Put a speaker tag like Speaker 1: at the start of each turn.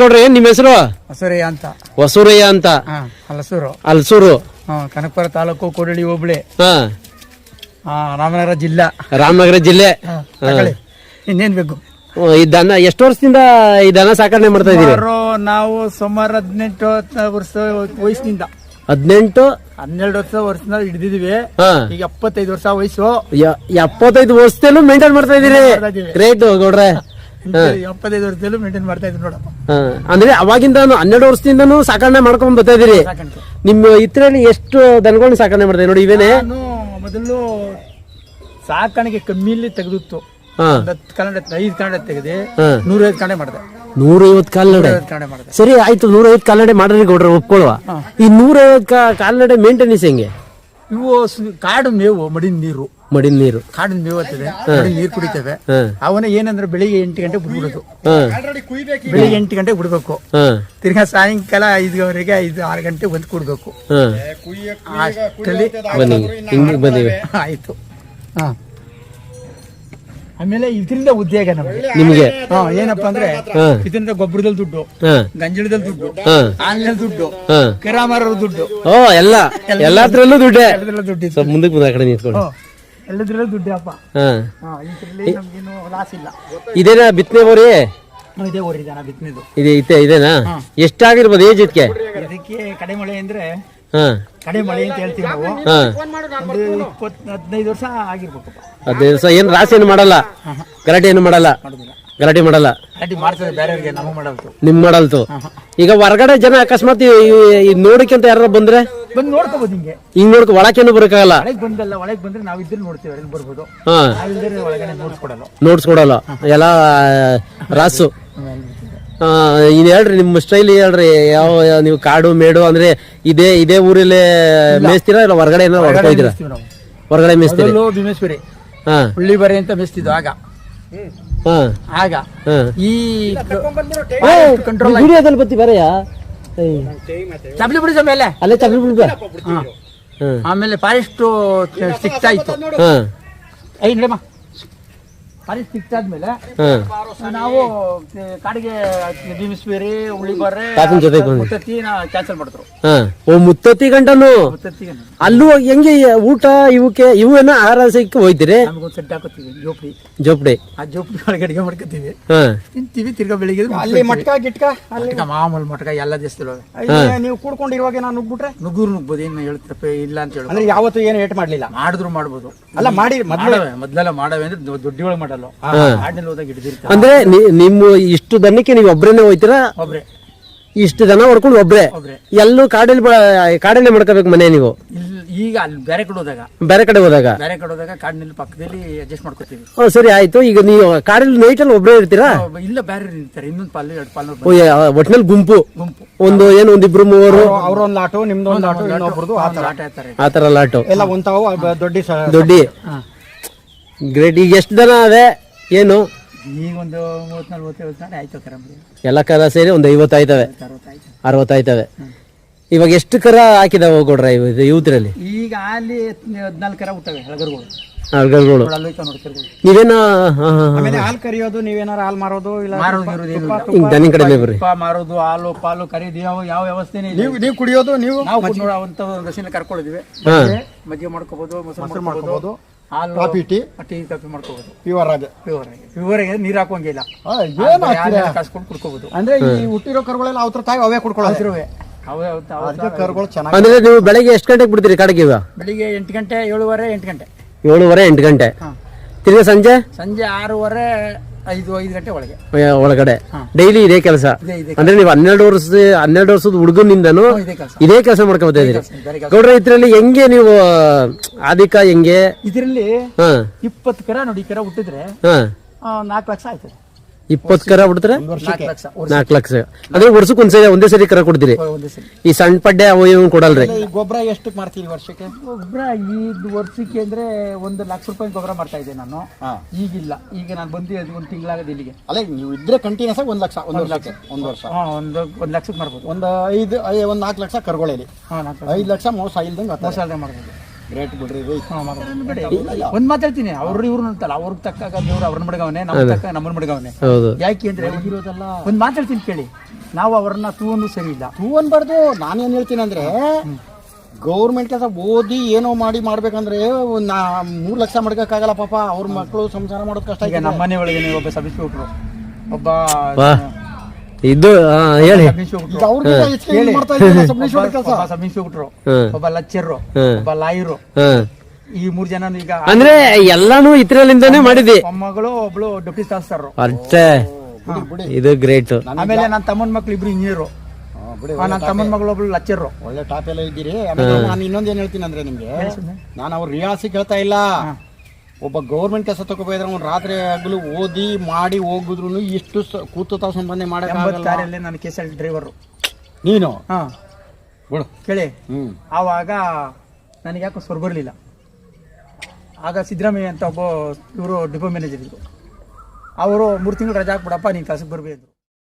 Speaker 1: ಗೌಡ್ರಿ ಏನ್ ನಿಮ್ಮ ಹೆಸರು?
Speaker 2: ಹೊಸೂರಯ್ಯ ಅಂತ.
Speaker 1: ಹೊಸೂರಯ್ಯ ಅಂತ.
Speaker 2: ಹಲಸೂರು.
Speaker 1: ಹಲಸೂರು.
Speaker 2: ಕನಕಪುರ ತಾಲೂಕು, ಕೂಡಳಿ ಹೋಬಳಿ,
Speaker 1: ಹಾ,
Speaker 2: ರಾಮನಗರ ಜಿಲ್ಲಾ.
Speaker 1: ರಾಮನಗರ ಜಿಲ್ಲೆ.
Speaker 2: ಇನ್ನೇನ್ ಬೇಕು?
Speaker 1: ಈ ದನ ಎಷ್ಟು ವರ್ಷದಿಂದ ಈ ದನ ಸಾಕಣೆ ಮಾಡ್ತಾ ಇದೀರಿ?
Speaker 2: ನಾವು ಸುಮಾರು 18 ವರ್ಷ ವಯಸ್ಸಿನಿಂದ
Speaker 1: 12
Speaker 2: ವರ್ಷದಿಂದ ಹಿಡಿದಿದೀವಿ. ಈಗ 75 ವರ್ಷ ವಯಸ್ಸು.
Speaker 1: 75 ವರ್ಷದಲ್ಲೂ ಮೇಂಟೈನ್ ಮಾಡ್ತಾ ಇದೀರಿ. ಗ್ರೇಟ್ ಗೌಡ್ರೆ.
Speaker 2: 75 ವರ್ಷದಲ್ಲೂ ಮೇಂಟೈನ್ ಮಾಡ್ತಾ ಇದ್ವಿ ನೋಡಪ್ಪ.
Speaker 1: ಅಂದ್ರೆ ಅವಾಗಿಂದ 12 ವರ್ಷದಿಂದನೂ ಸಾಕಣೆ ಮಾಡ್ಕೊಂಡ್ ಬರ್ತಾ ಇದೀರಿ. ನಿಮ್ಮ ಇದ್ರಲ್ಲಿ ಎಷ್ಟು ದನಗಳನ್ನ ಸಾಕಣೆ ಮಾಡ್ತಾ ನೋಡಿ? ಇವೇನೆ
Speaker 2: ಮೊದಲು ಸಾಕಾಣಿಕೆ ಕಮ್ಮಿಯಲ್ಲಿ ತೆಗೆದಿತ್ತು. 10 ಕಾಲ್ನಡೆ 5 ಕಾಲ್ನಡೆ ತೆಗೆದೆ 150 ಕಾಲ್ನಡೆ ಮಾಡಿದೆ.
Speaker 1: 150 ಕಾಲ್ನಡೆ
Speaker 2: ಮಾಡಿದೆ.
Speaker 1: ಸರಿ ಆಯ್ತು, 150 ಕಾಲ್ನಡೆ ಮಾಡ್ರಿ ಗೌಡ್ರೆ, ಒಪ್ಕೊಳ್ಳುವ. ಈ 150 ಕಾಲ್ನಡೆ ಮೇಂಟೆನೆನ್ಸ್ ಹೆಂಗೆ?
Speaker 2: ಇವು ಕಾಡು ಮೇವು, ಮಡಿನ ನೀರು. ಕಾಡಿನ ಮೇವು ಆಗ್ತದೆ, ನೀರು ಕುಡಿತೇವೆ. ಅವನ ಏನಂದ್ರೆ ಬೆಳಿಗ್ಗೆ 8 ಗಂಟೆ ಬಿಡ್ಬಿಡೋದು. ಬೆಳಿಗ್ಗೆ 8 ಗಂಟೆಗೆ ಬಿಡ್ಬೇಕು. ತಿರ್ಗಾ ಸಾಯಂಕಾಲ 5 ಗಂಟೆಗೆ 6 ಗಂಟೆ ಬಂದು ಕೊಡ್ಬೇಕು. ಆಯ್ತು. ಆಮೇಲೆ ಇದರಿಂದ ಉದ್ಯೋಗ
Speaker 1: ನಿಮ್ಗೆ
Speaker 2: ಏನಪ್ಪಾ ಅಂದ್ರೆ, ಇದರಿಂದ ಗೊಬ್ಬರದಲ್ಲಿ ದುಡ್ಡು, ಗಂಜಳದಲ್ಲಿ ದುಡ್ಡು, ಆನ್ಲೈನ್ ದುಡ್ಡು, ಕೆರಾಮರ ದುಡ್ಡು,
Speaker 1: ಎಲ್ಲದ್ರಲ್ಲೂ ದುಡ್ಡೇ.
Speaker 2: ದುಡ್ಡು
Speaker 1: ಮುಂದಕ್ಕೆ ಬಂದ ಕಡೆ ನಿಂತ್ಕೊಂಡು
Speaker 2: ಎಲ್ಲದ್ರಲ್ಲೂ ದುಡ್ಡು ಅಪ್ಪ. ನಮ್ಗೇನು ಲಾಸ್ ಇಲ್ಲ.
Speaker 1: ಇದೇನಾ ಬಿತ್ತನೆ ಬೋರಿ?
Speaker 2: ಇದೇ ಓರಿದಾನ ಬಿತ್ತನೆದು.
Speaker 1: ಇದೇನಾ? ಎಷ್ಟಾಗಿರ್ಬೋದು ಏಜ್ ಇದಕ್ಕೆ?
Speaker 2: ಇದಕ್ಕೆ ಕಡೆ ಮಳೆ ಅಂದ್ರೆ, ಕಡೆ ಮಳೆ ಅಂತ ಹೇಳ್ತೀವಿ ನಾವು. 15 ವರ್ಷ ಆಗಿರ್ಬೇಕಪ್ಪ.
Speaker 1: 15 ವರ್ಷ. ಏನ್ ರಾಸಿ ಏನು ಮಾಡಲ್ಲ? ಗಲಾಟೆ ಏನು ಮಾಡಲ್ಲ? ಗಲಾಟೆ ಮಾಡಲ್ಲ.
Speaker 2: ಮಾಡ್ತದೆ ಬೇರೆಯವ್ರಿಗೆ, ನಾವು ಮಾಡಲ್ತು.
Speaker 1: ನಿಮ್ ಮಾಡಲ್ತು. ಈಗ ಹೊರಗಡೆ ಜನ ಅಕಸ್ಮಾತ್ ನೋಡಕ್ಕೆ ಅಂತ ಯಾರು ಬಂದ್ರೆ
Speaker 2: ಬಂದು ನೋಡ್ಕೋಬಹುದು.
Speaker 1: ಹಿಂಗ್ ನೋಡ್ಕೊ, ಒಳಕೇನು ಬರಕ್ಕಾಗಲ್ಲ.
Speaker 2: ಒಳಗೆ ಬಂದ್ರೆ ನಾವು ಇದ್ರೆ ನೋಡ್ತೀವಿ, ಅಲ್ಲಿ ಬರ್ಬೋದು. ಒಳಗಡೆ
Speaker 1: ನೋಡ್ಸ್ಕೊಡಲ್ಲ ಎಲ್ಲ ರಾಸು. ಇನ್ ಹೇಳ್ರಿ, ನಿಮ್ಮ ಸ್ಟೈಲ್ ಹೇಳ್ರಿ. ಯಾವ ನೀವು ಕಾಡು ಮೇಡು ಅಂದ್ರೆ ಇದೇ ಊರಲ್ಲೇ ಮೇಯಿಸ್ತೀರಾ ಇಲ್ಲ ಹೊರಗಡೆ ಏನೋ ಹೊಡ್ಕೊಯ್ತೀರಾ? ಹೊರಗಡೆ ಮೇಯಿಸ್ತೀರಿ?
Speaker 2: ಭೀಮೇಶ್ವರಿ ಹುಳ್ಳಿ ಬರೆ ಅಂತ ಮೇಯಿಸ್ತಿದ್ವು ಆಗ. ಈ ಕಂಟ್ರೋಲ್
Speaker 1: ವಿಡಿಯೋದಲ್ಲಿ ಬತ್ತಿ ಬರೆಯ
Speaker 2: ಚಪ್ಲಿ ಬಿಡಿಸ ಮೇಲೆ
Speaker 1: ಅಲ್ಲೇ ಚಪ್ಲಿ ಬಿಡ್ಬ.
Speaker 2: ಆಮೇಲೆ ಫಾರೆಸ್ಟ್ ಸಿಕ್ಸ್ ಆಯ್ತು. ಫಾರೆಸ್ಟ್ ಸಿಕ್ಸ್ ಆದ್ಮೇಲೆ ನಾವು ಕಾಡಿಗೆ ಭೀಮೇಶ್ವರಿ, ಹುಳಿ ಬರ್ರೆ, ಮುತ್ತತ್ತಿ ಕ್ಯಾನ್ಸಲ್ ಮಾಡಿದ್ರು.
Speaker 1: ಮುತ್ತತ್ತಿ ಗಂಟನು ಅಲ್ಲೂ ಹೆಂಗೆ ಊಟ ಇವೇನ ಆಹಾರ ಸಿಕ್ಕ ಹೋಯ್ತಿರಿ?
Speaker 2: ಸೆಟ್ ಹಾಕೋತೀವಿ,
Speaker 1: ಜೋಪಡಿ.
Speaker 2: ಆ ಜೋಪಡಿ ಒಳಗೆ ಅಡಿಗೆ ಮಾಡ್ಕೋತೀವಿ, ತಿಂತೀವಿ. ತಿರ್ಗಾ ಬೆಳಿಗ್ಗೆ ಅಲ್ಲಿ ಮಟ್ಕ ಮಾಮೂಲು ಮಟ್ಕ ಎಲ್ಲ ದೇಶದಲ್ಲಿ. ನೀವು ಕೂಡ್ಕೊಂಡಿರುವಾಗ ನಾನು ನುಗ್ಬಿಟ್ರೆ ನುಗ್ಬೋದು. ಏನು ಹೇಳ್ತಪ್ಪ ಇಲ್ಲ ಅಂತ ಹೇಳಿ. ಅಂದ್ರೆ ಯಾವತ್ತು ಏನು ಏಟ್ ಮಾಡ್ಲಿಲ್ಲ. ಮಾಡಿದ್ರು ಮಾಡ್ಬೋದು. ಅಲ್ಲ ಮಾಡಿ ಮೊದ್ಲೆಲ್ಲ ಮಾಡವೆ ಅಂದ್ರೆ ದೊಡ್ಡಿ ಒಳಗೆ ಮಾಡಲ್ಲ.
Speaker 1: ಅಂದ್ರೆ ನಿಮ್ಮ ಇಷ್ಟು ದನಕ್ಕೆ ನೀವು ಒಬ್ರೇನೆ ಹೋಯ್ತೀರಾ?
Speaker 2: ಒಬ್ರೆ.
Speaker 1: ಇಷ್ಟು ದನ ಹೊಡ್ಕೊಂಡು ಒಬ್ರೆ ಎಲ್ಲೂ ಕಾಡಲ್ಲೇ ಮಾಡ್ಕೋಬೇಕು ಮನೆ ನೀವು?
Speaker 2: ಈಗ ಅಲ್ಲಿ ಬೇರೆ ಕಡೆ ಹೋದಾಗ ಕಾಡಿನಲ್ಲಿ ಪಕ್ಕದಲ್ಲಿ ಅಡ್ಜಸ್ಟ್ ಮಾಡ್ಕೊತೀವಿ.
Speaker 1: ಸರಿ ಆಯ್ತು. ಈಗ ನೀವು ಕಾಡಲ್ಲಿ ನೈಟ್ ಅಲ್ಲಿ ಒಬ್ರೇ ಇರ್ತೀರಾ?
Speaker 2: ಇಲ್ಲ, ಬೇರೆ ಇರ್ತಾರೆ. ಇನ್ನೊಂದು ಪಾಲು 2 ಪಾಲು
Speaker 1: ಒಟ್ನಲ್ಲಿ ಗುಂಪು ಒಂದಿಬ್ರು ಮೂವರು,
Speaker 2: ಅವ್ರೊಂದು ಲಾಟು, ನಿಮ್ದೊಂದು ಲಾಟು, ಇನ್ನೊಬ್ರದ್ದು
Speaker 1: ಆತರ ಲಾಟು
Speaker 2: ಎಲ್ಲ ಒಂತಾವು
Speaker 1: ದೊಡ್ಡಿ. ಗ್ರೇಟ್. ಈಗ ಎಷ್ಟು ದನ ಅದೇ ಏನು?
Speaker 2: ಈಗ ಒಂದು 30-40 ಆಯ್ತು ಕರ.
Speaker 1: ಎಲ್ಲ ಕರ ಸೇರಿ ಒಂದು 50 ಆಯ್ತವೆ, 60 ಆಯ್ತವೆ. ಇವಾಗ ಎಷ್ಟು ಕರ ಹಾಕಿದಾವ ಕೊಡ್ರ ಇವತ್ತರಲ್ಲಿ? ಈಗ ಅಲ್ಲಿ 14 ಕರ ಹುಟ್ಟವೆ ಹಳಗರುಗಳು. ನೀವೇನ ಹಾಲು ಕರಿಯೋದು, ನೀವೇನಾರ ಹಾಲು ಮಾರೋದು ಇಲ್ಲ ದನಿ ಕಡಿಮೆ ಬರ್ರಿ ಮಾರೋದು, ಹಾಲು ಪಾಲು ಕರಿಯೋದು ಯಾವ ವ್ಯವಸ್ಥೆ ನೀವು ಕುಡಿಯೋದು? ನಾವು ಕರ್ಕೊಂಡಿದೀವಿ. ಮಜ್ಜಿಗೆ ಮಾಡ್ಕೋಬಹುದು, ಮೊಸರು ಮಾಡ್ಕೋಬಹುದು, ಕಾಫಿ ಟೀ ಮಾಡ್ಕೋಬಹುದು. ಪ್ಯೂರ್ ಆಗಿ ನೀರ್ ಹಾಕೋಂಗಿಲ್ಲ, ಕಾಸ್ಕೊಂಡು ಕುಡ್ಕೋಬಹುದು. ಅಂದ್ರೆ ಈ ಹುಟ್ಟಿರೋ ಕರುಗಳೆಲ್ಲ ಅವ್ರ ತಾಯಿ ಅವೇ ಕುಡ್ಕೊಳ್ಳೋದಿರುವೆ. ಅಂದ್ರೆ ನೀವು ಬೆಳಿಗ್ಗೆ ಎಷ್ಟು ಗಂಟೆಗೆ ಬಿಡ್ತೀರಿ ಕಾಡಿಗೆ?
Speaker 2: ಬೆಳಿಗ್ಗೆ 8 ಗಂಟೆ, 7:15, 8 ಗಂಟೆ.
Speaker 1: 7:30, 8 ಗಂಟೆ. ತಿರ್ಗಿ ಸಂಜೆ
Speaker 2: 6:30, 5 ಗಂಟೆ
Speaker 1: ಒಳಗಡೆ ಡೈಲಿ ಇದೇ ಕೆಲಸ. ಅಂದ್ರೆ ನೀವು 12 ವರ್ಷದ ಹುಡುಗನಿಂದನು ಇದೇ ಕೆಲಸ ಮಾಡ್ಕೊತಾ ಇದೀರಿ ಗೌಡ್ರ. ಇದ್ರಲ್ಲಿ ಹೆಂಗೆ ನೀವು ಆದಿಕ ಹೆಂಗೆ?
Speaker 2: ಇದ್ರಲ್ಲಿ 20 ಕರ ನೋಡಿ, ಕರ ಹುಟ್ಟಿದ್ರೆ 4 ಲಕ್ಷ ಆಯ್ತದೆ.
Speaker 1: 20 ಕರ ಬಿಡ್ತಾರೆ 4 ಲಕ್ಷ. ಅಂದ್ರೆ ವರ್ಷಕ್ಕೆ ಒಂದೇ ಸರಿ ಕರ ಕೊಡ್ತೀರಿ? ಈ ಸಣ್ಣ ಪಡ್ಡೆ ಅವು ಇವ್ ಕೊಡಲ್ರಿ?
Speaker 2: ಗೊಬ್ಬರ ಎಷ್ಟು ಮಾಡ್ತೀರಿ ವರ್ಷಕ್ಕೆ? ಗೊಬ್ಬರ ಈ ವರ್ಷಕ್ಕೆ ಅಂದ್ರೆ 1 ಲಕ್ಷ ರೂಪಾಯಿ ಗೊಬ್ಬರ ಮಾಡ್ತಾ ಇದ್ದೆ ನಾನು. ಈಗಿಲ್ಲ, ಈಗ ನಾನು ಬಂದು 1 ತಿಂಗಳಾಗದ ಇಲ್ಲಿಗೆ. ಅಲ್ಲ, ನೀವು ಇದ್ರೆ ಕಂಟಿನ್ಯೂಸ್ ಆಗಿ 1 ಲಕ್ಷ ಒಂದು ವರ್ಷಕ್ಕೆ ಲಕ್ಷಕ್ಕೆ ಮಾಡ್ಬೋದು. 4 ಲಕ್ಷ ಕರ್ಗೊಳ್ಳಲಿ, 5 ಲಕ್ಷ ಮೋಸ ಇಲ್ದಂಗೆ ಮಾಡ್ಬೋದು. ರೇಟ್ ಬಿಡ್ರಿ. ಒಂದ್ ಮಾತಾಡ್ತೀನಿ, ಅವ್ರು ಇವ್ರು ಅಂತಲ್ಲ, ಅವ್ರಿಗೆ ತಕ್ಕಾಗ ದೇವ್ರು ಅವ್ರನ್ನ ಮಡಗವನೆ, ನಮ್ ತಕ್ಕ ನಮ್ಮನ್ನ ಮಡಗವನೆ. ಯಾಕೆ ಅಂದ್ರೆ ಒಂದ್ ಮಾತಾಡ್ತೀನಿ ಕೇಳಿ. ನಾವು ಅವ್ರನ್ನ ತೂವನ್ನು ಸರಿ ಇಲ್ಲ.
Speaker 3: ತೂ ಅನ್ಬಾರ್ದು. ನಾನೇನು ಹೇಳ್ತೀನಿ ಅಂದರೆ ಗೌರ್ಮೆಂಟ್ ಕೆಲಸ ಓದಿ ಏನೋ ಮಾಡ್ಬೇಕಂದ್ರೆ 3 ಲಕ್ಷ ಮಾಡ್ಕೋಕ್ಕಾಗಲ್ಲ ಪಾಪ. ಅವ್ರ ಮಕ್ಕಳು ಸಂಸಾರ ಮಾಡೋದು ಕಷ್ಟ.
Speaker 2: ಈಗ ನಮ್ಮ ಮನೆ ಒಳಗೆ ಒಬ್ಬ ಸಬ್ ಇನ್ಸ್ಪೆಕ್ಟ್ರು, ಒಬ್ಬ
Speaker 1: ಇದು ಹೇಳಿ.
Speaker 2: ಸಬ್ ಇನ್ಸ್ಪೆಕ್ಟ್ರು, ಒಬ್ಬ ಲಚ್ಚರು, ಒಬ್ಬ ಲಾಯರು, ಈ 3 ಜನ ಈಗ
Speaker 1: ಅಂದ್ರೆ ಎಲ್ಲಾನು ಇದ್ರಲ್ಲಿಂದಾನೇ ಮಾಡಿದ್ವಿ.
Speaker 2: ಮೊಮ್ಮಗಳು ಒಬ್ಳು ಡೆಪ್ಟಿ ತಹಸೀಲ್ದಾರ್.
Speaker 1: ಅಷ್ಟೇ, ಇದು ಗ್ರೇಟ್.
Speaker 2: ಆಮೇಲೆ ನನ್ನ ತಮ್ಮನ ಮಕ್ಳು ಇಬ್ರು ಇಂಜಿನಿಯರು, ನನ್ನ ತಮ್ಮನ ಮಗಳು ಒಬ್ಳು ಲಚ್ಚರು.
Speaker 3: ಒಳ್ಳೆ ಟಾಪ್ ಎಲ್ಲ ಇದ್ದೀರಿ. ಆಮೇಲೆ ನಾನು ಇನ್ನೊಂದೇನು ಹೇಳ್ತೀನಿ ಅಂದ್ರೆ ನಿಮ್ಗೆ, ನಾನು ಅವ್ರು ರಿಯಾಸಿ ಕೇಳ್ತಾ ಇಲ್ಲ. ಒಬ್ಬ ಗೌರ್ಮೆಂಟ್ ಕೆಲಸ ತಗೋಬೇದ್ರೆ ಅವ್ನು ರಾತ್ರಿ ಹಗಲು ಓದಿ ಮಾಡಿ ಹೋಗಿದ್ರು ಇಷ್ಟು ಕೂತು ತಾವು ಸಂಪಾದನೆ ಮಾಡಕ್ಕಾಗಲ್ಲ.
Speaker 2: ನಾನು KSL ಡ್ರೈವರು.
Speaker 3: ನೀನು
Speaker 2: ಕೇಳಿ, ಆವಾಗ ನನಗೆ ಯಾಕೋ ಸ್ವರ್ ಬರಲಿಲ್ಲ. ಆಗ ಸಿದ್ದರಾಮಯ್ಯ ಅಂತ ಒಬ್ಬ ಇವರು ಡಿಪೋ ಮ್ಯಾನೇಜರ್ ಇದ್ರು. ಅವರು 3 ತಿಂಗಳು ರಜಾ ಹಾಕ್ಬಿಡಪ್ಪ, ನೀನು ಕೆಲಸಕ್ಕೆ ಬರಬೇಕು.